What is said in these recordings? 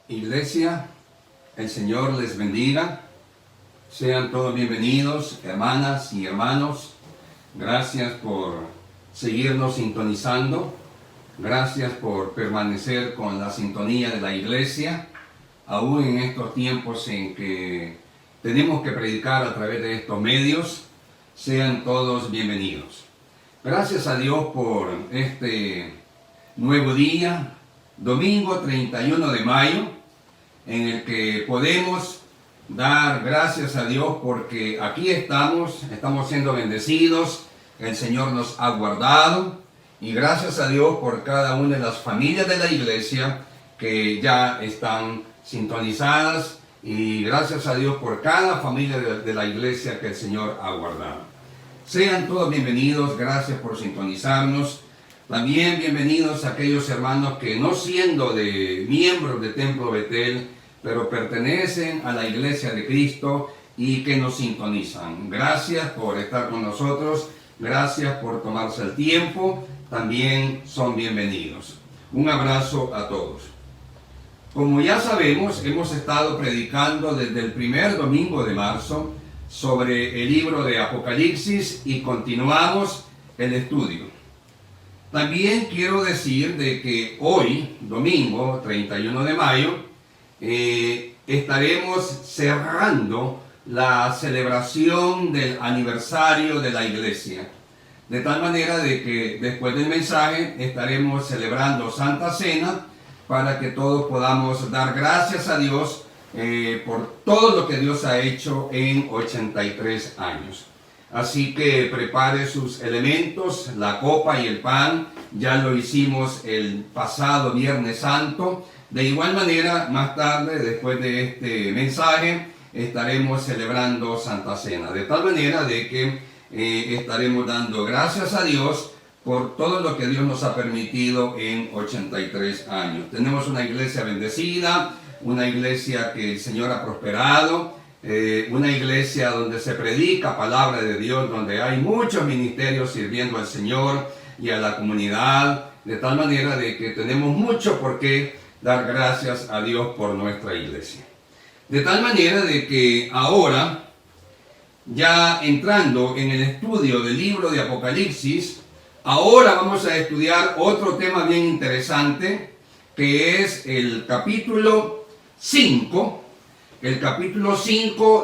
Iglesia, el Señor les bendiga. Sean todos bienvenidos, hermanas y hermanos. Gracias por seguirnos sintonizando. Gracias por permanecer con la sintonía de la iglesia, aún en estos tiempos en que tenemos que predicar a través de estos medios. Sean todos bienvenidos. Gracias a Dios por este nuevo día, domingo 31 de mayo, en el que podemos dar gracias a Dios porque aquí estamos siendo bendecidos, el Señor nos ha guardado, y gracias a Dios por cada una de las familias de la iglesia que ya están sintonizadas, y gracias a Dios por cada familia de la iglesia que el Señor ha guardado. Sean todos bienvenidos, gracias por sintonizarnos. También bienvenidos a aquellos hermanos que no siendo de miembros de Templo Betel, pero pertenecen a la Iglesia de Cristo y que nos sintonizan. Gracias por estar con nosotros, gracias por tomarse el tiempo, también son bienvenidos. Un abrazo a todos. Como ya sabemos, hemos estado predicando desde el primer domingo de marzo sobre el libro de Apocalipsis y continuamos el estudio. También quiero decir de que hoy, domingo 31 de mayo, estaremos cerrando la celebración del aniversario de la iglesia. De tal manera de que después del mensaje estaremos celebrando Santa Cena para que todos podamos dar gracias a Dios por todo lo que Dios ha hecho en 83 años. Así que prepare sus elementos, la copa y el pan. Ya lo hicimos el pasado Viernes Santo. De igual manera, más tarde, después de este mensaje, estaremos celebrando Santa Cena. De tal manera de que estaremos dando gracias a Dios por todo lo que Dios nos ha permitido en 83 años. Tenemos una iglesia bendecida, una iglesia que el Señor ha prosperado, una iglesia donde se predica palabra de Dios, donde hay muchos ministerios sirviendo al Señor y a la comunidad, de tal manera de que tenemos mucho por qué dar gracias a Dios por nuestra iglesia. De tal manera de que ahora, ya entrando en el estudio del libro de Apocalipsis, ahora vamos a estudiar otro tema bien interesante, que es el capítulo 5,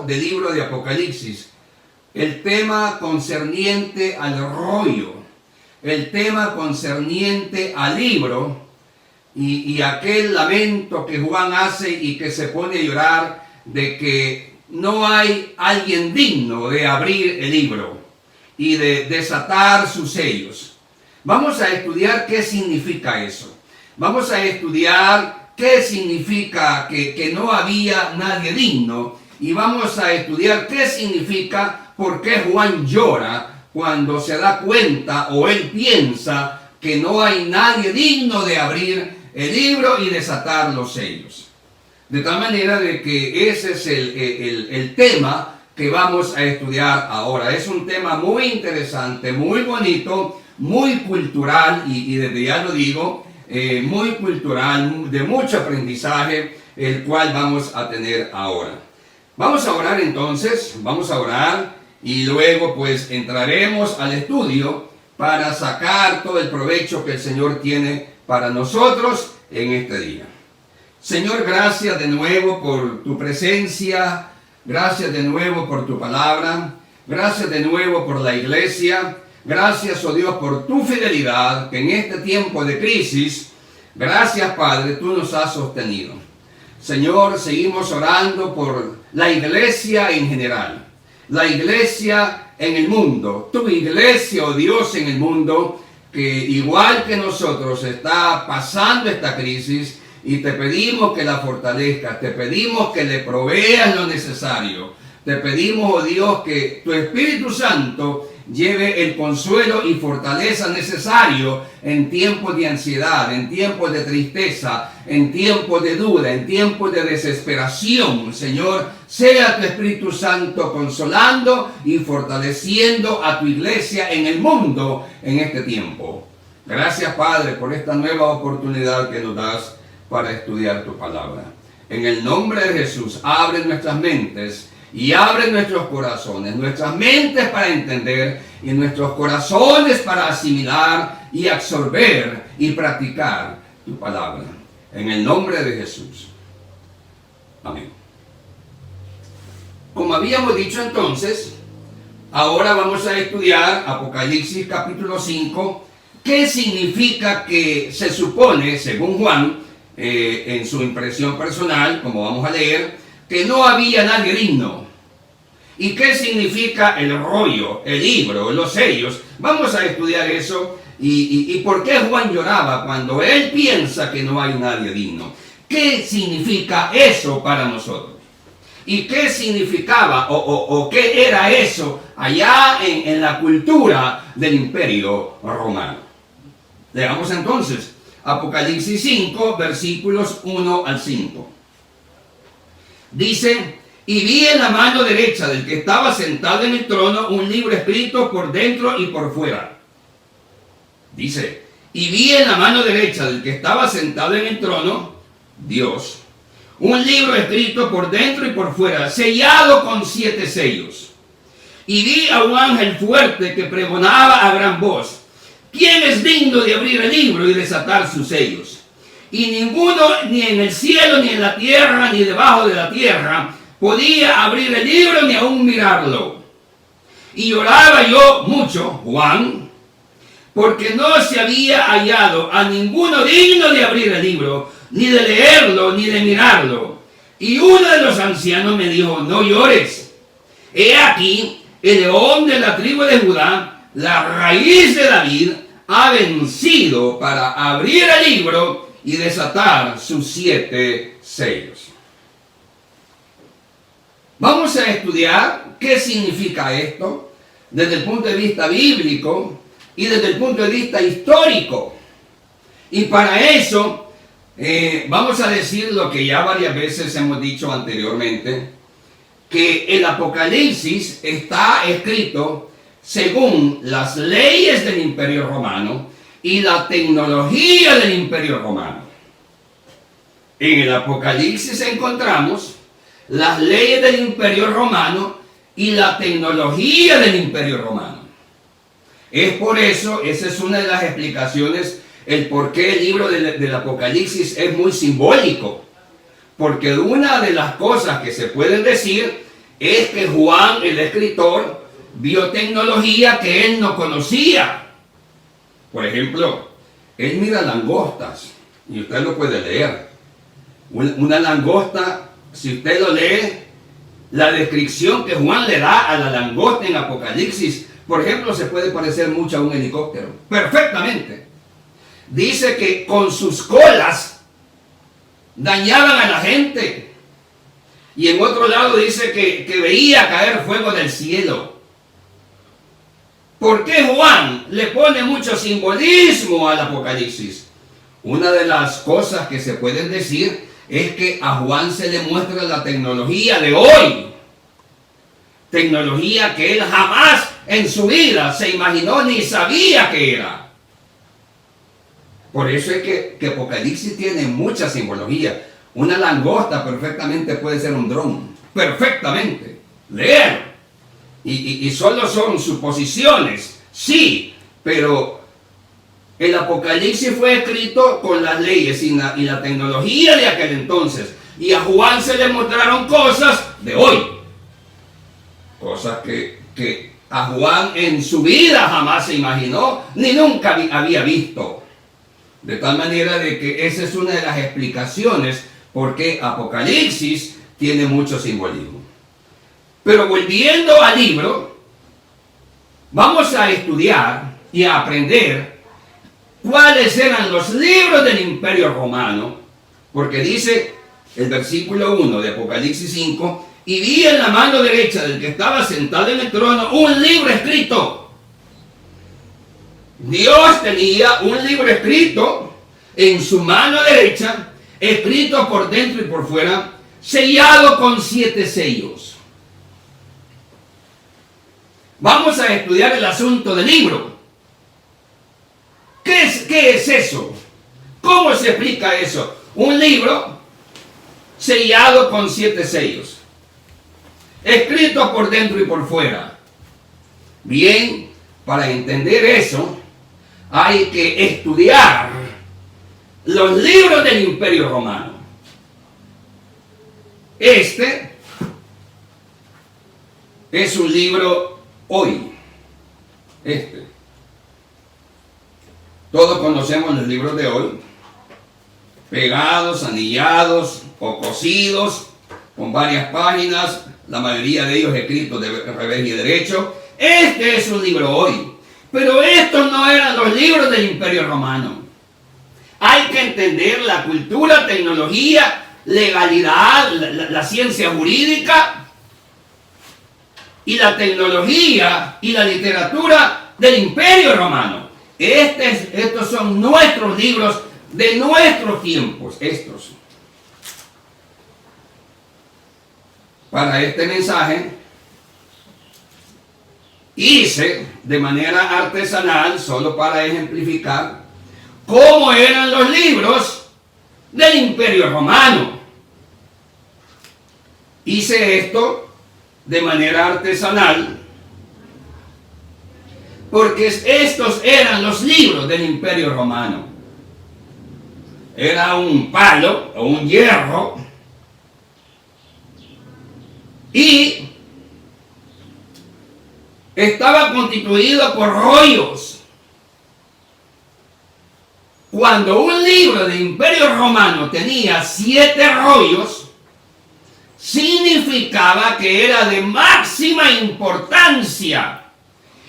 del libro de Apocalipsis. El tema concerniente al rollo, el tema concerniente al libro, y aquel lamento que Juan hace y que se pone a llorar de que no hay alguien digno de abrir el libro y de desatar sus sellos. Vamos a estudiar qué significa eso. Vamos a estudiar qué significa que no había nadie digno, y vamos a estudiar qué significa por qué Juan llora cuando se da cuenta o él piensa que no hay nadie digno de abrir el libro y desatar los sellos. De tal manera de que ese es el tema que vamos a estudiar ahora. Es un tema muy interesante, muy bonito, muy cultural, y desde ya lo digo, muy cultural, de mucho aprendizaje, el cual vamos a tener ahora. Vamos a orar entonces, vamos a orar, y luego pues entraremos al estudio para sacar todo el provecho que el Señor tiene para nosotros en este día. Señor, gracias de nuevo por tu presencia, gracias de nuevo por tu palabra, gracias de nuevo por la iglesia, gracias, oh Dios, por tu fidelidad, que en este tiempo de crisis, gracias, Padre, tú nos has sostenido. Señor, seguimos orando por la iglesia en general, la iglesia en el mundo, tu iglesia, oh Dios, en el mundo, que igual que nosotros está pasando esta crisis, y te pedimos que la fortalezcas, te pedimos que le proveas lo necesario, te pedimos, oh Dios, que tu Espíritu Santo lleve el consuelo y fortaleza necesario en tiempos de ansiedad, en tiempos de tristeza, en tiempos de duda, en tiempos de desesperación. Señor, sea tu Espíritu Santo consolando y fortaleciendo a tu iglesia en el mundo en este tiempo. Gracias, Padre, por esta nueva oportunidad que nos das para estudiar tu palabra. En el nombre de Jesús, abre nuestras mentes y abre nuestros corazones. Nuestras mentes para entender y nuestros corazones para asimilar y absorber y practicar tu palabra. En el nombre de Jesús. Amén. Como habíamos dicho entonces, ahora vamos a estudiar Apocalipsis capítulo 5. ¿Qué significa que se supone, según Juan, en su impresión personal, como vamos a leer, que no había nadie digno? ¿Y qué significa el rollo, el libro, los sellos? Vamos a estudiar eso. ¿Y por qué Juan lloraba cuando él piensa que no hay nadie digno? ¿Qué significa eso para nosotros? ¿Y qué significaba o qué era eso allá en la cultura del Imperio Romano? Leamos entonces Apocalipsis 5, versículos 1 al 5. Dice: y vi en la mano derecha del que estaba sentado en el trono un libro escrito por dentro y por fuera. Dice: y vi en la mano derecha del que estaba sentado en el trono, Dios, un libro escrito por dentro y por fuera, sellado con 7 sellos. Y vi a un ángel fuerte que pregonaba a gran voz: ¿quién es digno de abrir el libro y desatar sus sellos? Y ninguno, ni en el cielo, ni en la tierra, ni debajo de la tierra, podía abrir el libro ni aún mirarlo. Y lloraba yo mucho, Juan, porque no se había hallado a ninguno digno de abrir el libro, ni de leerlo, ni de mirarlo. Y uno de los ancianos me dijo: no llores. He aquí, el león de la tribu de Judá, la raíz de David, ha vencido para abrir el libro y desatar sus 7 sellos. Vamos a estudiar qué significa esto desde el punto de vista bíblico y desde el punto de vista histórico. Y para eso vamos a decir lo que ya varias veces hemos dicho anteriormente, que el Apocalipsis está escrito según las leyes del Imperio Romano y la tecnología del Imperio Romano. En el Apocalipsis encontramos las leyes del Imperio Romano y la tecnología del Imperio Romano. Es por eso, esa es una de las explicaciones, el por qué el libro del Apocalipsis es muy simbólico. Porque una de las cosas que se pueden decir es que Juan, el escritor, vio tecnología que él no conocía. Por ejemplo, él mira langostas, y usted lo puede leer. Una langosta, si usted lo lee, la descripción que Juan le da a la langosta en Apocalipsis, por ejemplo, se puede parecer mucho a un helicóptero. Perfectamente. Dice que con sus colas dañaban a la gente. Y en otro lado dice que veía caer fuego del cielo. ¿Por qué Juan le pone mucho simbolismo al Apocalipsis? Una de las cosas que se pueden decir es que a Juan se le muestra la tecnología de hoy. Tecnología que él jamás en su vida se imaginó ni sabía que era. Por eso es que Apocalipsis tiene mucha simbología. Una langosta perfectamente puede ser un dron. Perfectamente. Leer. Y solo son suposiciones. Sí, pero el Apocalipsis fue escrito con las leyes y la tecnología de aquel entonces. Y a Juan se le mostraron cosas de hoy. Cosas que a Juan en su vida jamás se imaginó, ni nunca había visto. De tal manera de que esa es una de las explicaciones por qué Apocalipsis tiene mucho simbolismo. Pero volviendo al libro, vamos a estudiar y a aprender cuáles eran los libros del Imperio Romano, porque dice el versículo 1 de Apocalipsis 5, y vi en la mano derecha del que estaba sentado en el trono un libro escrito. Dios tenía un libro escrito en su mano derecha, escrito por dentro y por fuera, sellado con 7 sellos. Vamos a estudiar el asunto del libro. ¿Qué es eso? ¿Cómo se explica eso? Un libro sellado con 7 sellos, escrito por dentro y por fuera. Bien, para entender eso, hay que estudiar los libros del Imperio Romano. Este es un libro hoy. Todos conocemos los libros de hoy, pegados, anillados o cosidos, con varias páginas, la mayoría de ellos escritos de revés y derecho. Este es un libro hoy, pero estos no eran los libros del Imperio Romano. Hay que entender la cultura, tecnología, legalidad, la ciencia jurídica y la tecnología y la literatura del Imperio Romano. Estos son nuestros libros de nuestros tiempos, estos. Para este mensaje hice de manera artesanal, solo para ejemplificar, cómo eran los libros del Imperio Romano. Hice esto de manera artesanal porque estos eran los libros del Imperio Romano. Era un palo o un hierro y estaba constituido por rollos. Cuando un libro del Imperio Romano tenía 7 rollos, significaba que era de máxima importancia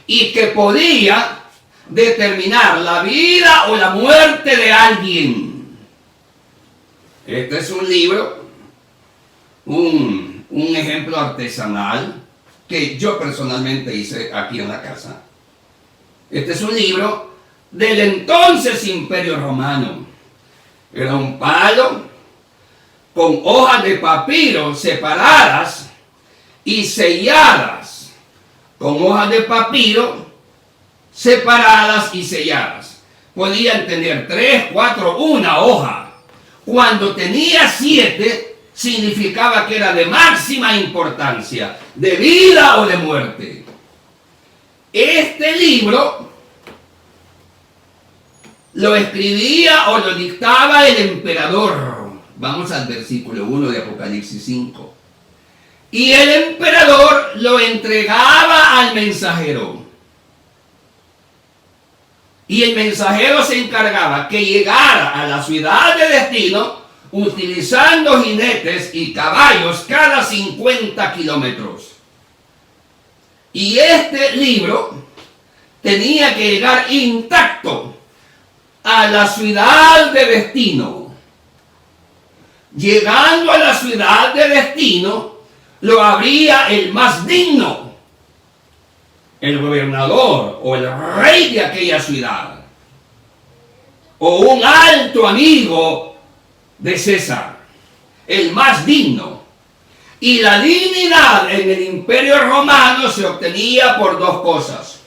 y que podía determinar la vida o la muerte de alguien. Este es un libro, un ejemplo artesanal que yo personalmente hice aquí en la casa. Este es un libro del entonces Imperio Romano. Era un palo con hojas de papiro separadas y selladas, con hojas de papiro separadas y selladas. Podían tener 3, 4, una hoja. Cuando tenía 7, significaba que era de máxima importancia, de vida o de muerte. Este libro lo escribía o lo dictaba el emperador. Vamos al versículo 1 de Apocalipsis 5. Y el emperador lo entregaba al mensajero. Y el mensajero se encargaba que llegara a la ciudad de destino utilizando jinetes y caballos cada 50 kilómetros. Y este libro tenía que llegar intacto a la ciudad de destino. Llegando a la ciudad de destino, lo abría el más digno, el gobernador o el rey de aquella ciudad, o un alto amigo de César, el más digno. Y la dignidad en el Imperio Romano se obtenía por 2 cosas.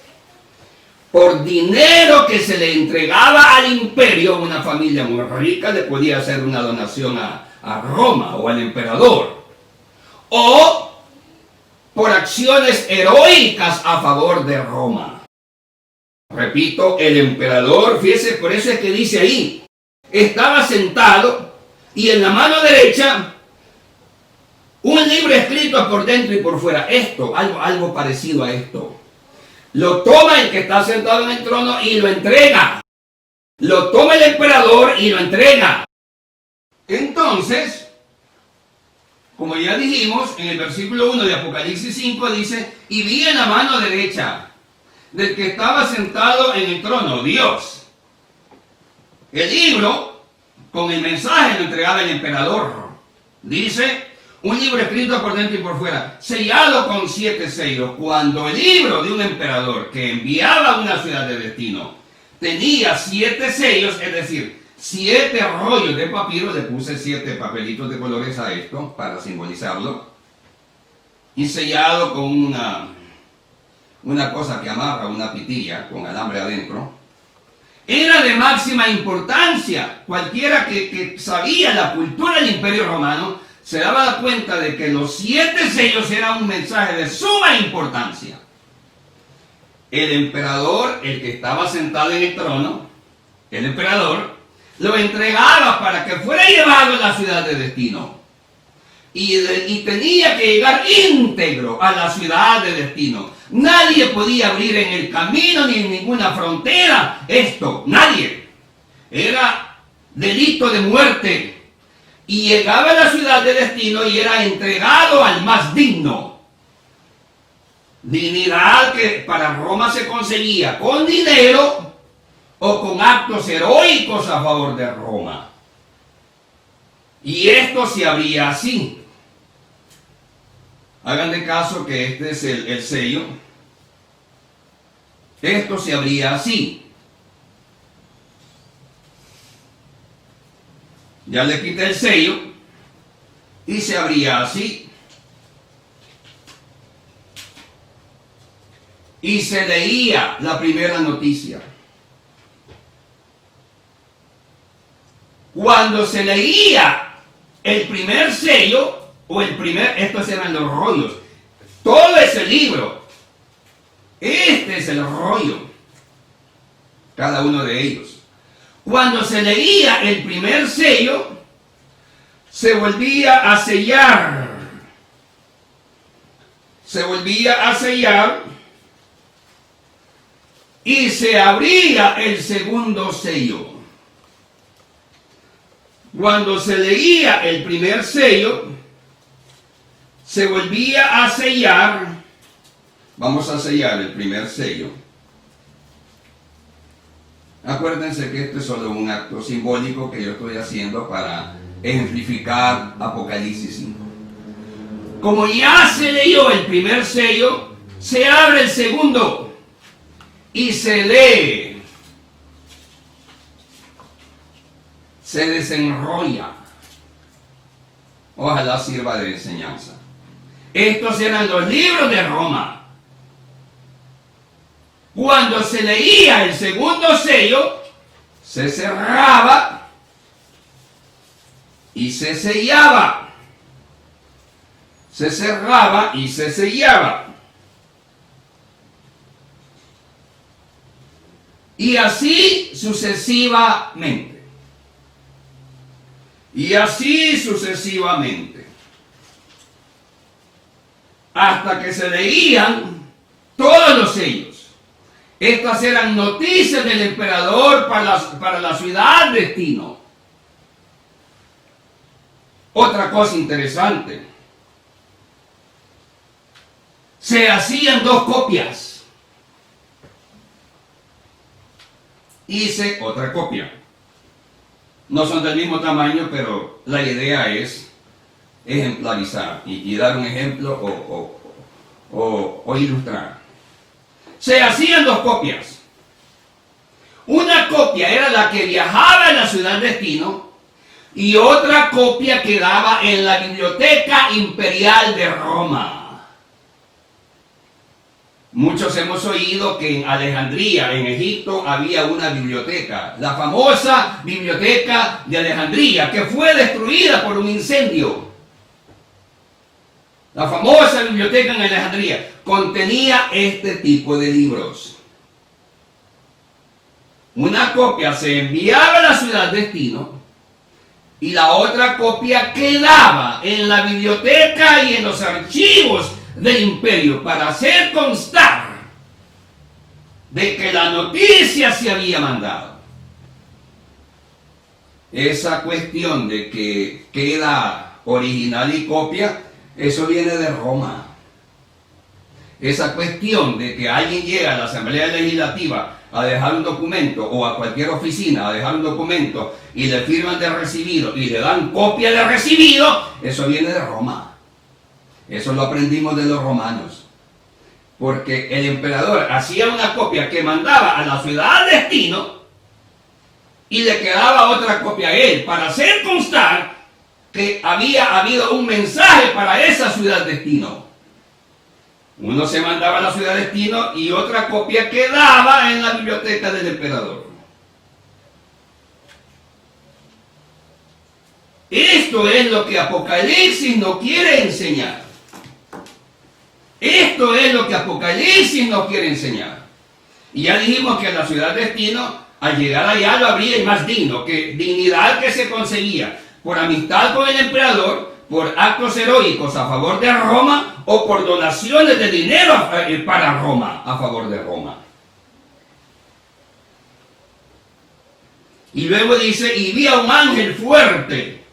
Por dinero que se le entregaba al imperio, una familia muy rica le podía hacer una donación a Roma o al emperador, o por acciones heroicas a favor de Roma. Repito, el emperador, fíjese, por eso es que dice ahí, estaba sentado y en la mano derecha un libro escrito por dentro y por fuera. Esto, algo parecido a esto. Lo toma el que está sentado en el trono y lo entrega. Lo toma el emperador y lo entrega. Entonces, como ya dijimos, en el versículo 1 de Apocalipsis 5 dice, y vi en la mano derecha del que estaba sentado en el trono, Dios, el libro con el mensaje lo entregaba el emperador. Dice, un libro escrito por dentro y por fuera, sellado con 7 sellos. Cuando el libro de un emperador que enviaba a una ciudad de destino tenía 7 sellos, es decir, 7 rollos de papiro, le puse 7 papelitos de colores a esto para simbolizarlo, y sellado con una cosa que amarra, una pitilla con alambre adentro, era de máxima importancia. Cualquiera que sabía la cultura del Imperio Romano se daba cuenta de que los 7 sellos eran un mensaje de suma importancia. El emperador, el que estaba sentado en el trono, el emperador, lo entregaba para que fuera llevado a la ciudad de destino. Y tenía que llegar íntegro a la ciudad de destino. Nadie podía abrir en el camino ni en ninguna frontera esto, nadie. Era delito de muerte. Y llegaba a la ciudad de destino y era entregado al más digno. Dignidad que para Roma se conseguía con dinero o con actos heroicos a favor de Roma. Y esto se abría así. Hagan de caso que este es el sello. Esto se abría así. Ya le quité el sello y se abría así. Y se leía la primera noticia. Cuando se leía el primer sello, estos eran los rollos, todo ese libro, este es el rollo, cada uno de ellos. Cuando se leía el primer sello, se volvía a sellar, y se abría el segundo sello. Cuando se leía el primer sello, se volvía a sellar. Vamos a sellar el primer sello. Acuérdense que esto es solo un acto simbólico que yo estoy haciendo para ejemplificar Apocalipsis 5. Como ya se leyó el primer sello, se abre el segundo y se lee. Se desenrolla. Ojalá sirva de enseñanza. Estos eran los libros de Roma. Cuando se leía el segundo sello, se cerraba y se sellaba. Se cerraba y se sellaba. Y así sucesivamente. Y así sucesivamente. Hasta que se leían todos los sellos. Estas eran noticias del emperador para la ciudad destino. Otra cosa interesante. Se hacían 2 copias. Hice otra copia. No son del mismo tamaño, pero la idea es ejemplarizar y dar un ejemplo o ilustrar. Se hacían 2 copias. Una copia era la que viajaba a la ciudad destino y otra copia quedaba en la Biblioteca Imperial de Roma. Muchos hemos oído que en Alejandría, en Egipto, había una biblioteca, la famosa Biblioteca de Alejandría, que fue destruida por un incendio. La famosa biblioteca en Alejandría contenía este tipo de libros. Una copia se enviaba a la ciudad destino y la otra copia quedaba en la biblioteca y en los archivos del imperio para hacer constar de que la noticia se había mandado. Esa cuestión de que queda original y copia, eso viene de Roma. Esa cuestión de que alguien llega a la Asamblea Legislativa a dejar un documento o a cualquier oficina a dejar un documento y le firman de recibido y le dan copia de recibido, eso viene de Roma. Eso lo aprendimos de los romanos. Porque el emperador hacía una copia que mandaba a la ciudad destino y le quedaba otra copia a él para hacer constar que había habido un mensaje para esa ciudad destino. Uno se mandaba a la ciudad destino y otra copia quedaba en la biblioteca del emperador. Esto es lo que Apocalipsis nos quiere enseñar. Esto es lo que Apocalipsis nos quiere enseñar. Y ya dijimos que la ciudad destino, al llegar allá, lo habría más digno, que dignidad que se conseguía por amistad con el emperador, por actos heroicos a favor de Roma o por donaciones de dinero para Roma, a favor de Roma. Y luego dice, y vi a un ángel fuerte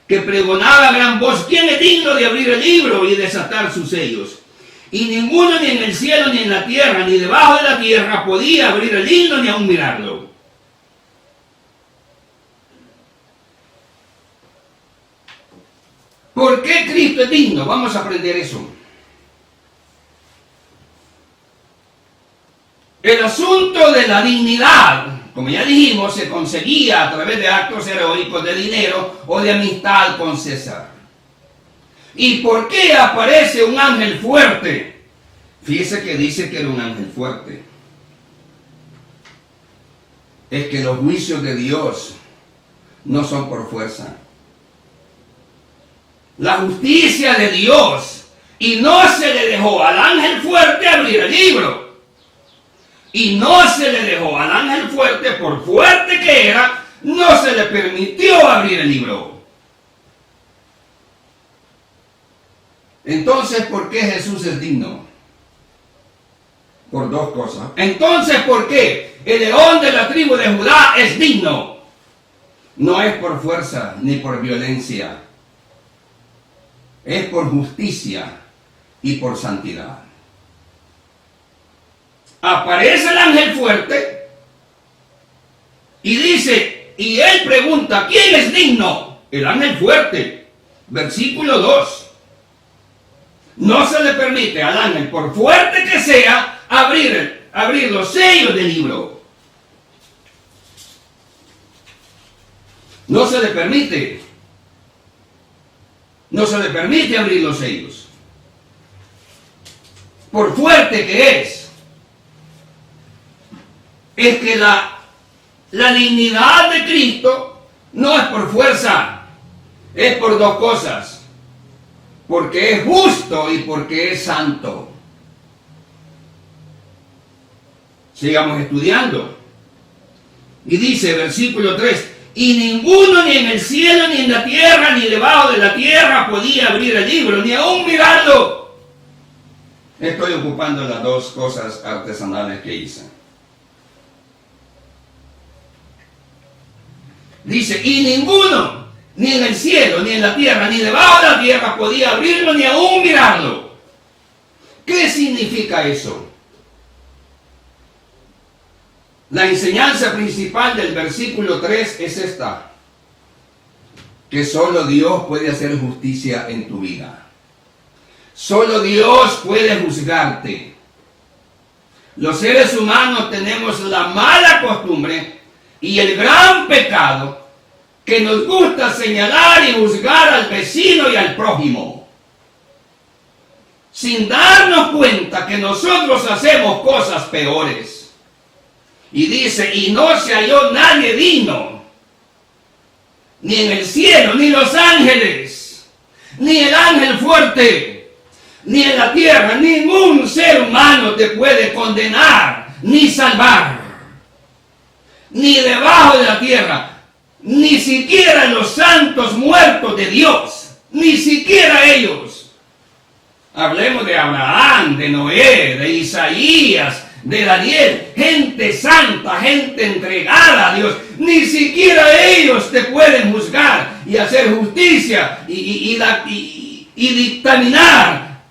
que pregonaba a gran voz, ¿quién es digno de abrir el libro y desatar sus sellos? Y ninguno, ni en el cielo, ni en la tierra, ni debajo de la tierra, podía abrir el libro ni aún mirarlo. ¿Por qué Cristo es digno? Vamos a aprender eso. El asunto de la dignidad, como ya dijimos, se conseguía a través de actos heroicos de dinero o de amistad con César. ¿Y por qué aparece un ángel fuerte? Fíjese que dice que era un ángel fuerte. Es que los juicios de Dios no son por fuerza. La justicia de Dios, y no se le dejó al ángel fuerte abrir el libro. Y no se le dejó al ángel fuerte, por fuerte que era, no se le permitió abrir el libro. Entonces, ¿por qué Jesús es digno? Por dos cosas. Entonces, ¿por qué el león de la tribu de Judá es digno? No es por fuerza ni por violencia. Es por justicia y por santidad. Aparece el ángel fuerte y dice, y él pregunta, ¿quién es digno? El ángel fuerte. Versículo 2. No se le permite al ángel, por fuerte que sea, abrir los sellos del libro. No se le permite. No se le permite abrir los sellos. Por fuerte que es que la dignidad de Cristo no es por fuerza, es por dos cosas. Porque es justo y porque es santo. Sigamos estudiando. Y dice, versículo 3, y ninguno ni en el cielo, ni en la tierra, ni debajo de la tierra podía abrir el libro, ni aún mirarlo. Estoy ocupando las dos cosas artesanales que hice. Dice, y ninguno, ni en el cielo, ni en la tierra, ni debajo de la tierra podía abrirlo, ni aún mirarlo. ¿Qué significa eso? La enseñanza principal del versículo 3 es esta: que solo Dios puede hacer justicia en tu vida. Solo Dios puede juzgarte. Los seres humanos tenemos la mala costumbre y el gran pecado que nos gusta señalar y juzgar al vecino y al prójimo, sin darnos cuenta que nosotros hacemos cosas peores. Y dice, y no se halló nadie digno, ni en el cielo, ni los ángeles, ni el ángel fuerte, ni en la tierra. Ningún ser humano te puede condenar, ni salvar, ni debajo de la tierra, ni siquiera los santos muertos de Dios, ni siquiera ellos. Hablemos de Abraham, de Noé, de Isaías, de Daniel, gente santa, gente entregada a Dios. Ni siquiera ellos te pueden juzgar y hacer justicia y dictaminar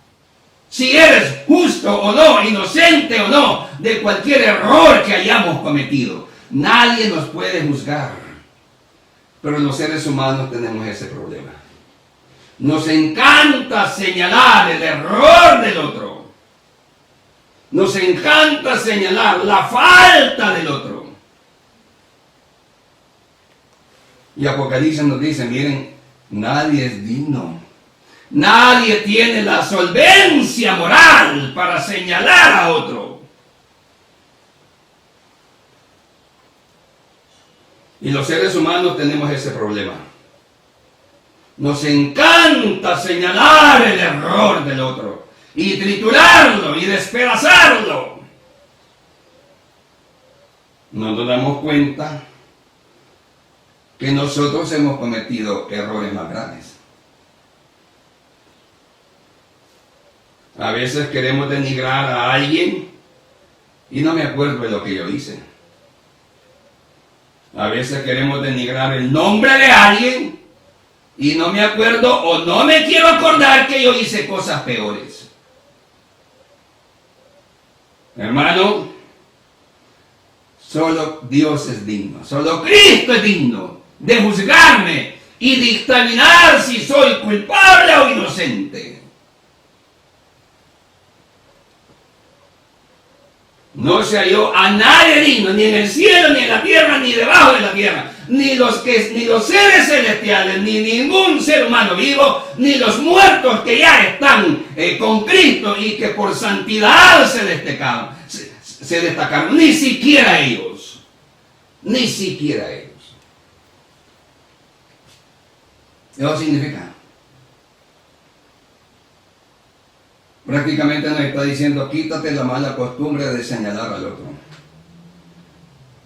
si eres justo o no, inocente o no, de cualquier error que hayamos cometido. Nadie nos puede juzgar. Pero los seres humanos tenemos ese problema. Nos encanta señalar el error del otro. Nos encanta señalar la falta del otro. Y Apocalipsis nos dice, miren, nadie es digno. Nadie tiene la solvencia moral para señalar a otro. Y los seres humanos tenemos ese problema. Nos encanta señalar el error del otro y triturarlo y despedazarlo. No nos damos cuenta que nosotros hemos cometido errores más grandes. A veces queremos denigrar a alguien y no me acuerdo de lo que yo hice. A veces queremos denigrar el nombre de alguien y no me acuerdo o no me quiero acordar que yo hice cosas peores. Hermano, solo Dios es digno, solo Cristo es digno de juzgarme y dictaminar si soy culpable o inocente. No se halló a nadie digno, ni en el cielo, ni en la tierra, ni debajo de la tierra, ni los seres celestiales, ni ningún ser humano vivo, ni los muertos que ya están con Cristo y que por santidad se destacaron, ni siquiera ellos, ni siquiera ellos. Eso significa, prácticamente nos está diciendo, quítate la mala costumbre de señalar al otro,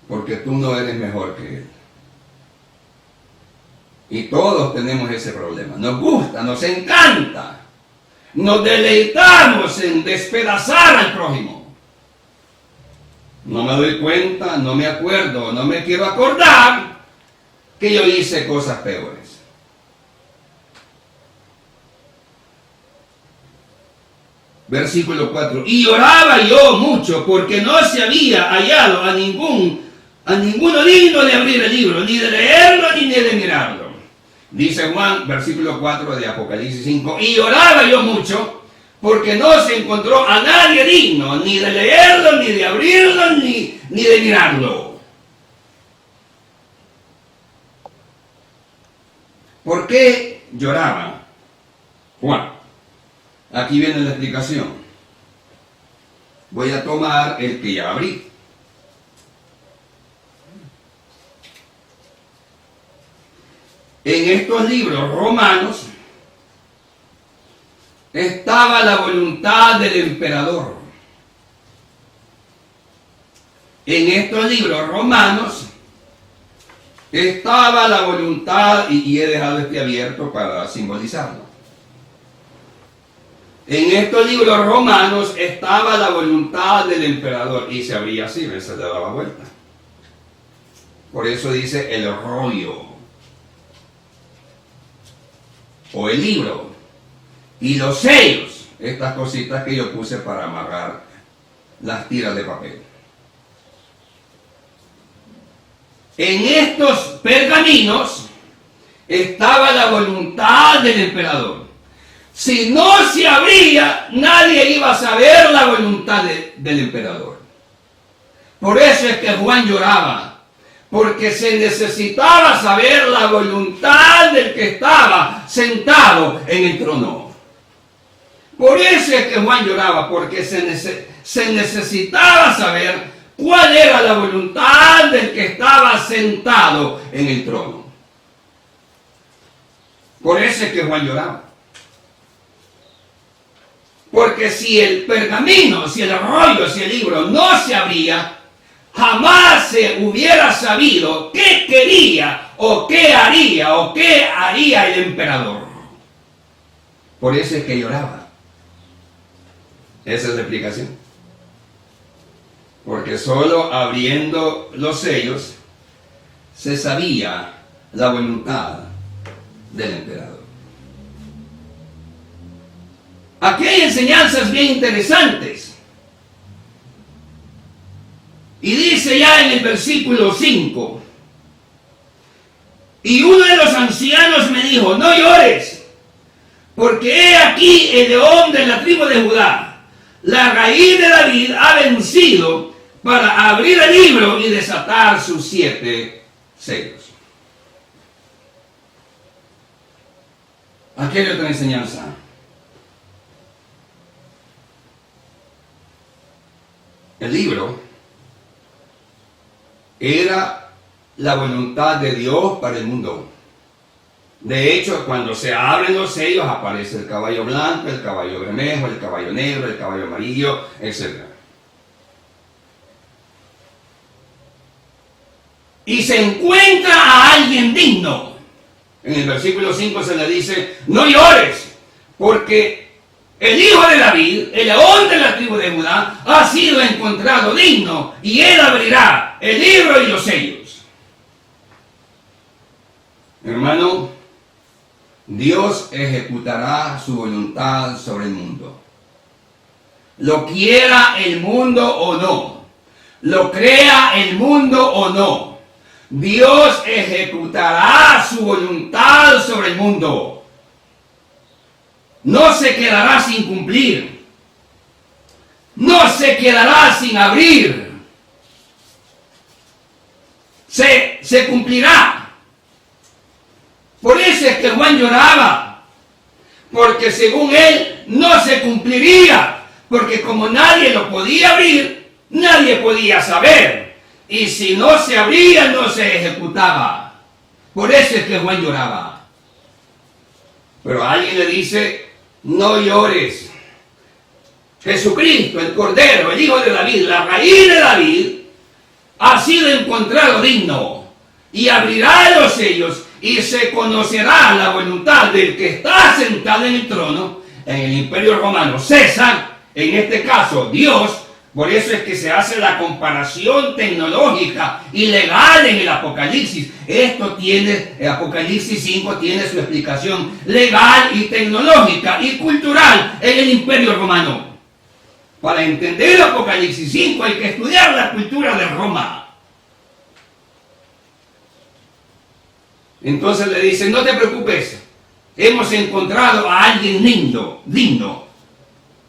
porque tú no eres mejor que él. Y todos tenemos ese problema. Nos gusta, nos encanta, nos deleitamos en despedazar al prójimo. No me doy cuenta, no me acuerdo, no me quiero acordar que yo hice cosas peores. Versículo 4. Y lloraba yo mucho porque no se había hallado a ninguno digno de abrir el libro, ni de leerlo, ni de mirarlo. Dice Juan, versículo 4 de Apocalipsis 5. Y lloraba yo mucho porque no se encontró a nadie digno, ni de leerlo, ni de abrirlo, ni de mirarlo. ¿Por qué lloraba Juan? Aquí viene la explicación. Voy a tomar el que ya abrí. En estos libros romanos estaba la voluntad del emperador. En estos libros romanos estaba la voluntad, y he dejado este abierto para simbolizarlo. En estos libros romanos estaba la voluntad del emperador y se abría así, se le daba vuelta. Por eso dice el rollo o el libro y los sellos, estas cositas que yo puse para amarrar las tiras de papel. En estos pergaminos estaba la voluntad del emperador. Si no se abría, nadie iba a saber la voluntad del emperador. Por eso es que Juan lloraba, porque se necesitaba saber la voluntad del que estaba sentado en el trono. Por eso es que Juan lloraba, porque se necesitaba saber cuál era la voluntad del que estaba sentado en el trono. Por eso es que Juan lloraba. Porque si el pergamino, si el rollo, si el libro no se abría, jamás se hubiera sabido qué quería o qué haría el emperador. Por eso es que lloraba. Esa es la explicación. Porque solo abriendo los sellos se sabía la voluntad del emperador. Aquí hay enseñanzas bien interesantes. Y dice ya en el versículo 5: y uno de los ancianos me dijo, no llores, porque he aquí el león de la tribu de Judá, la raíz de David, ha vencido para abrir el libro y desatar sus 7 sellos. Aquí hay otra enseñanza. El libro era la voluntad de Dios para el mundo. De hecho, cuando se abren los sellos, aparece el caballo blanco, el caballo bermejo, el caballo negro, el caballo amarillo, etc. Y se encuentra a alguien digno. En el versículo 5 se le dice, no llores, porque el hijo de David, el león de la tribu de Judá, ha sido encontrado digno, y él abrirá el libro y los sellos. Hermano, Dios ejecutará su voluntad sobre el mundo. Lo quiera el mundo o no, lo crea el mundo o no, Dios ejecutará su voluntad sobre el mundo. No se quedará sin cumplir. No se quedará sin abrir. Se cumplirá. Por eso es que Juan lloraba. Porque según él no se cumpliría. Porque como nadie lo podía abrir, nadie podía saber. Y si no se abría, no se ejecutaba. Por eso es que Juan lloraba. Pero alguien le dice, no llores. Jesucristo, el Cordero, el Hijo de David, la raíz de David, ha sido encontrado digno. Y abrirá los sellos y se conocerá la voluntad del que está sentado en el trono, en el Imperio Romano, César, en este caso Dios. Por eso es que se hace la comparación tecnológica y legal en el Apocalipsis. Esto tiene, el Apocalipsis 5 tiene su explicación legal y tecnológica y cultural en el Imperio Romano. Para entender el Apocalipsis 5 hay que estudiar la cultura de Roma. Entonces le dicen, no te preocupes, hemos encontrado a alguien digno.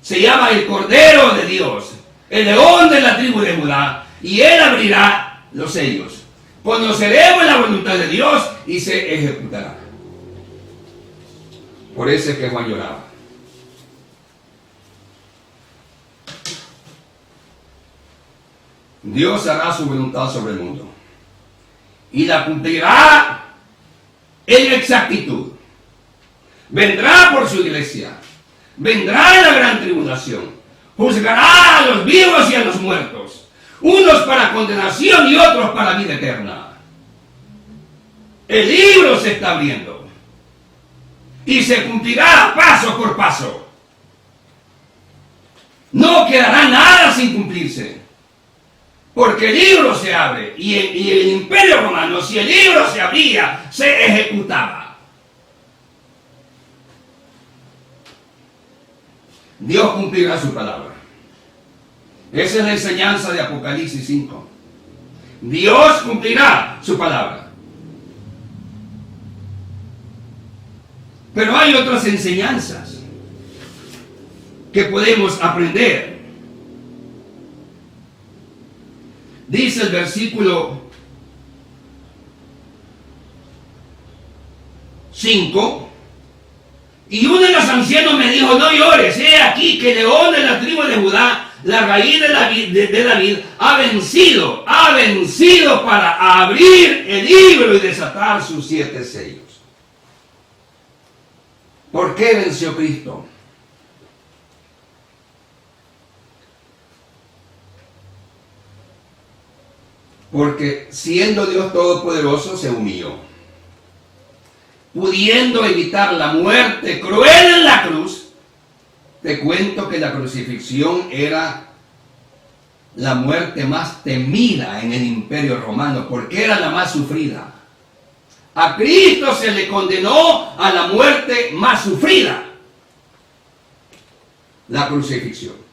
Se llama el Cordero de Dios, el león de la tribu de Judá, y él abrirá los sellos. Conoceremos la voluntad de Dios y se ejecutará. Por eso es que Juan lloraba. Dios hará su voluntad sobre el mundo y la cumplirá en exactitud. Vendrá por su iglesia, vendrá en la gran tribulación, juzgará a los vivos y a los muertos, unos para condenación y otros para vida eterna. El libro se está abriendo y se cumplirá paso por paso. No quedará nada sin cumplirse, porque el libro se abre y el Imperio Romano, si el libro se abría, se ejecutaba. Dios cumplirá su palabra. Esa es la enseñanza de Apocalipsis 5. Dios cumplirá su palabra. Pero hay otras enseñanzas que podemos aprender. Dice el versículo 5. Y uno de los ancianos me dijo, no llores, he aquí que el león de la tribu de Judá, la raíz de David, ha vencido para abrir el libro y desatar sus 7 sellos. ¿Por qué venció Cristo? Porque siendo Dios Todopoderoso se humilló. Pudiendo evitar la muerte cruel en la cruz, te cuento que la crucifixión era la muerte más temida en el Imperio Romano, porque era la más sufrida. A Cristo se le condenó a la muerte más sufrida, la crucifixión.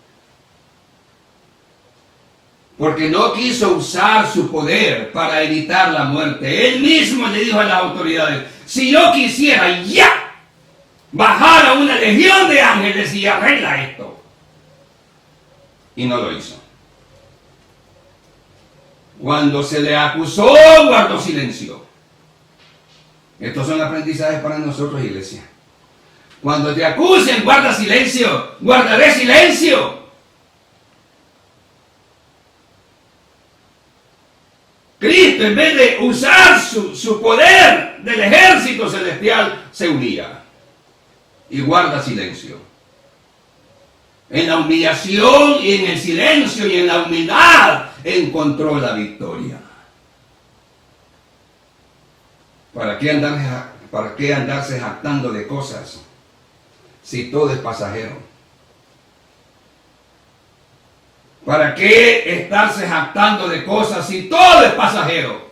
Porque no quiso usar su poder para evitar la muerte. Él mismo le dijo a las autoridades, si yo quisiera ya bajar a una legión de ángeles y arregla esto. Y no lo hizo. Cuando se le acusó, guardó silencio. Estos son aprendizajes para nosotros, iglesia. Cuando te acusen, guarda silencio. Guardaré silencio. Cristo Cristo, en vez de usar su poder del ejército celestial, se humilla y guarda silencio. En la humillación y en el silencio y en la humildad encontró la victoria. ¿Para qué andarse jactando de cosas si todo es pasajero? ¿Para qué estarse jactando de cosas si todo es pasajero?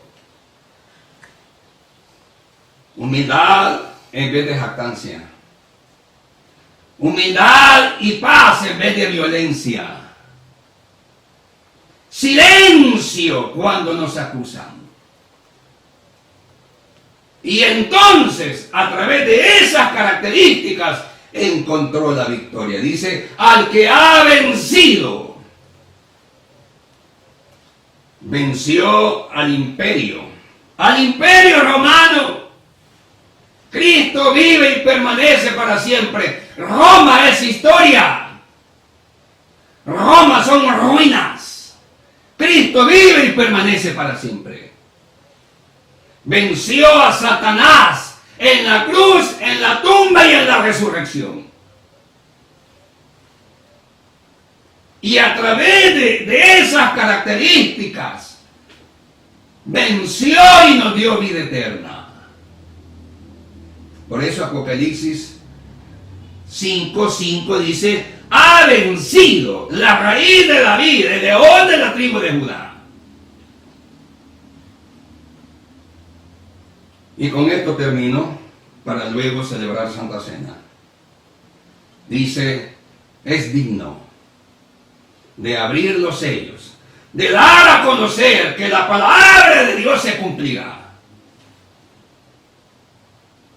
Humildad en vez de jactancia. Humildad y paz en vez de violencia. Silencio cuando nos acusan. Y entonces, a través de esas características, encontró la victoria. Dice, al que ha vencido, venció al imperio romano. Cristo vive y permanece para siempre. Roma es historia. Roma son ruinas. Cristo vive y permanece para siempre. Venció a Satanás en la cruz, en la tumba y en la resurrección. Y a través de esas características, venció y nos dio vida eterna. Por eso Apocalipsis 5:5 dice, ha vencido la raíz de David, el león de la tribu de Judá. Y con esto termino para luego celebrar Santa Cena. Dice, es digno de abrir los sellos, de dar a conocer que la palabra de Dios se cumplirá.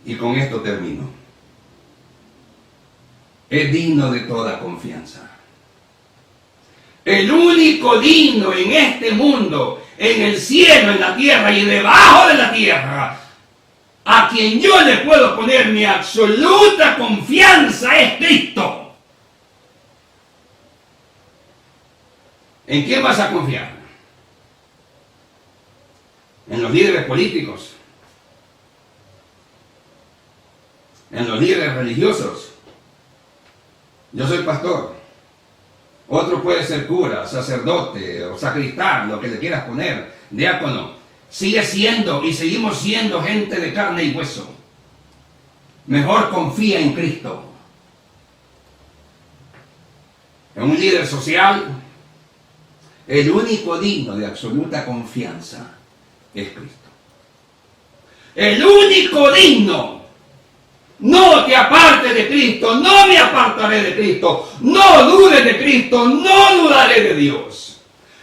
Y con esto termino. Es digno de toda confianza. El único digno en este mundo, en el cielo, en la tierra y debajo de la tierra, a quien yo le puedo poner mi absoluta confianza es Cristo. ¿En quién vas a confiar? ¿En los líderes políticos? ¿En los líderes religiosos? Yo soy pastor. Otro puede ser cura, sacerdote o sacristán, lo que le quieras poner, diácono. Sigue siendo y seguimos siendo gente de carne y hueso. Mejor confía en Cristo. En un líder social, el único digno de absoluta confianza es Cristo. El único digno. No te apartes de Cristo, no me apartaré de Cristo, no dudes de Cristo, no dudaré de Dios.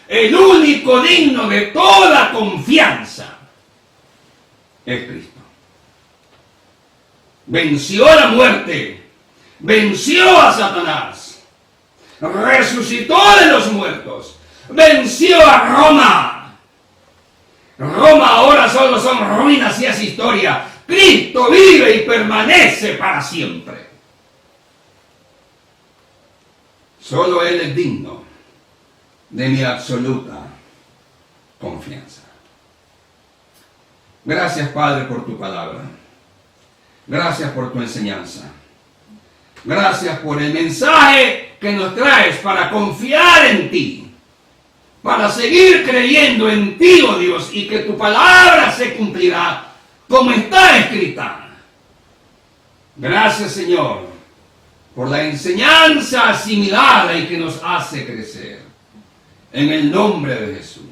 El único digno de toda confianza es Cristo. Venció la muerte, venció a Satanás, resucitó de los muertos, venció a Roma. Roma ahora solo son ruinas y es historia. Cristo vive y permanece para siempre. Solo Él es digno de mi absoluta confianza. Gracias, Padre, por tu palabra. Gracias por tu enseñanza. Gracias por el mensaje que nos traes para confiar en ti, para seguir creyendo en ti, oh Dios, y que tu palabra se cumplirá como está escrita. Gracias, Señor, por la enseñanza asimilada y que nos hace crecer. En el nombre de Jesús.